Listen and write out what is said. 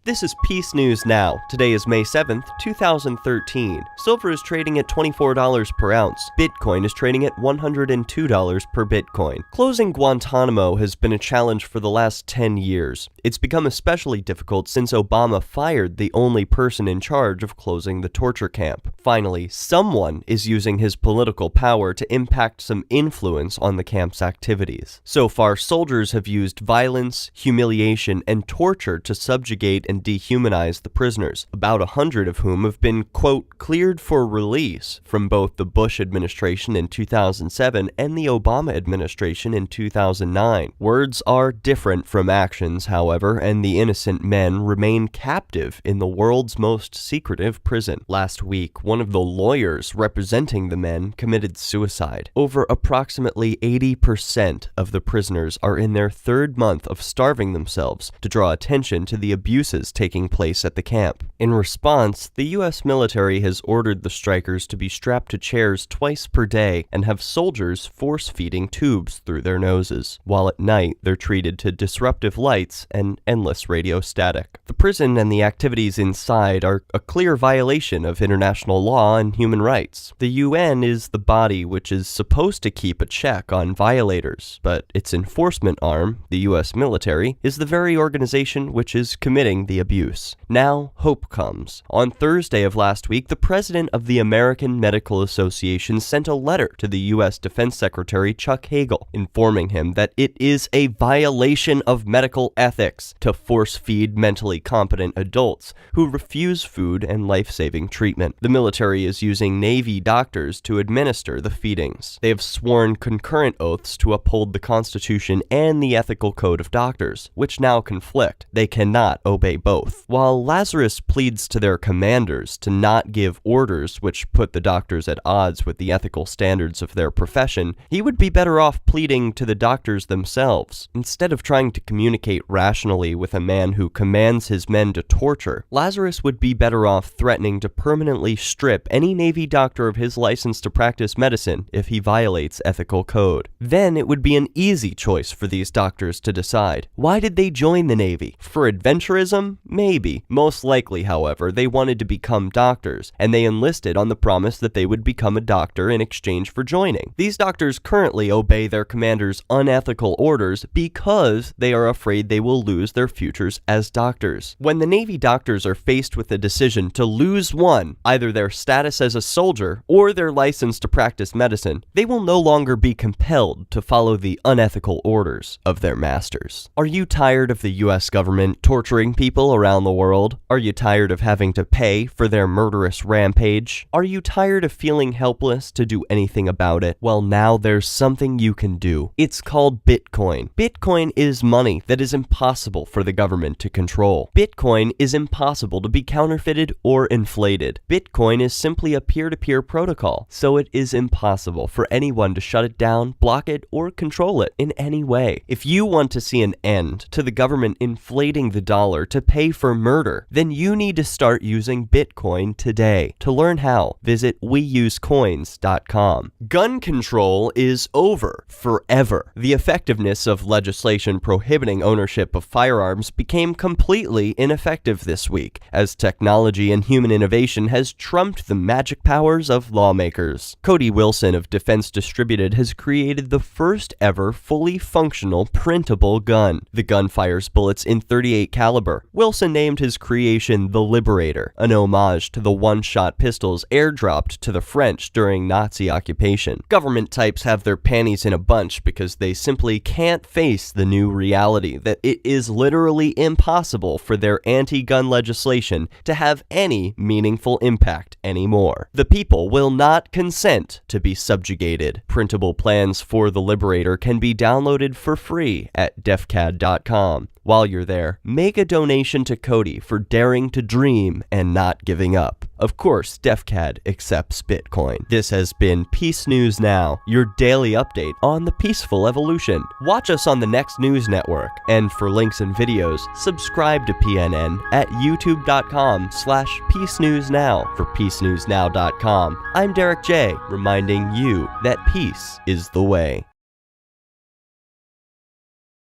This is Peace News Now. Today is May 7th, 2013. Silver is trading at $24 per ounce. Bitcoin is trading at $102 per Bitcoin. Closing Guantanamo has been a challenge for the last 10 years. It's become especially difficult since Obama fired the only person in charge of closing the torture camp. Finally, someone is using his political power to impact some influence on the camp's activities. So far, soldiers have used violence, humiliation, and torture to subjugate and dehumanize the prisoners, about 100 of whom have been, quote, cleared for release from both the Bush administration in 2007 and the Obama administration in 2009. Words are different from actions, however, and the innocent men remain captive in the world's most secretive prison. Last week, one of the lawyers representing the men committed suicide. Over approximately 80% of the prisoners are in their third month of starving themselves to draw attention to the abuses taking place at the camp. In response, the U.S. military has ordered the strikers to be strapped to chairs twice per day and have soldiers force-feeding tubes through their noses, while at night they're treated to disruptive lights and endless radio static. The prison and the activities inside are a clear violation of international law and human rights. The UN is the body which is supposed to keep a check on violators, but its enforcement arm, the U.S. military, is the very organization which is committing the abuse. Now, hope comes. On Thursday of last week, the president of the American Medical Association sent a letter to the U.S. Defense Secretary Chuck Hagel, informing him that it is a violation of medical ethics to force-feed mentally competent adults who refuse food and life-saving treatment. The military is using Navy doctors to administer the feedings. They have sworn concurrent oaths to uphold the Constitution and the ethical code of doctors, which now conflict. They cannot obey both. While Lazarus pleads to their commanders to not give orders which put the doctors at odds with the ethical standards of their profession, he would be better off pleading to the doctors themselves. Instead of trying to communicate rationally with a man who commands his men to torture, Lazarus would be better off threatening to permanently strip any Navy doctor of his license to practice medicine if he violates ethical code. Then it would be an easy choice for these doctors to decide. Why did they join the Navy? For adventurism? Maybe. Most likely, however, they wanted to become doctors, and they enlisted on the promise that they would become a doctor in exchange for joining. These doctors currently obey their commander's unethical orders because they are afraid they will lose their futures as doctors. When the Navy doctors are faced with the decision to lose one, either their status as a soldier or their license to practice medicine, they will no longer be compelled to follow the unethical orders of their masters. Are you tired of the U.S. government torturing people around the world? Are you tired of having to pay for their murderous rampage? Are you tired of feeling helpless to do anything about it? Well, now there's something you can do. It's called Bitcoin. Bitcoin is money that is impossible for the government to control. Bitcoin is impossible to be counterfeited or inflated. Bitcoin is simply a peer-to-peer protocol, so it is impossible for anyone to shut it down, block it, or control it in any way. If you want to see an end to the government inflating the dollar to pay for murder, then you need to start using Bitcoin today. To learn how, visit weusecoins.com. Gun control is over forever. The effectiveness of legislation prohibiting ownership of firearms became completely ineffective this week, as technology and human innovation has trumped the magic powers of lawmakers. Cody Wilson of Defense Distributed has created the first ever fully functional printable gun. The gun fires bullets in .38 caliber. Wilson named his creation the Liberator, an homage to the one-shot pistols airdropped to the French during Nazi occupation. Government types have their panties in a bunch because they simply can't face the new reality that it is literally impossible for their anti-gun legislation to have any meaningful impact anymore. The people will not consent to be subjugated. Printable plans for the Liberator can be downloaded for free at defcad.com. While you're there, make a donation to Cody for daring to dream and not giving up. Of course, DefCAD accepts Bitcoin. This has been Peace News Now, your daily update on the peaceful evolution. Watch us on the next news network, and for links and videos, subscribe to PNN at youtube.com/peacenewsnow. For peacenewsnow.com, I'm Derek J, reminding you that peace is the way.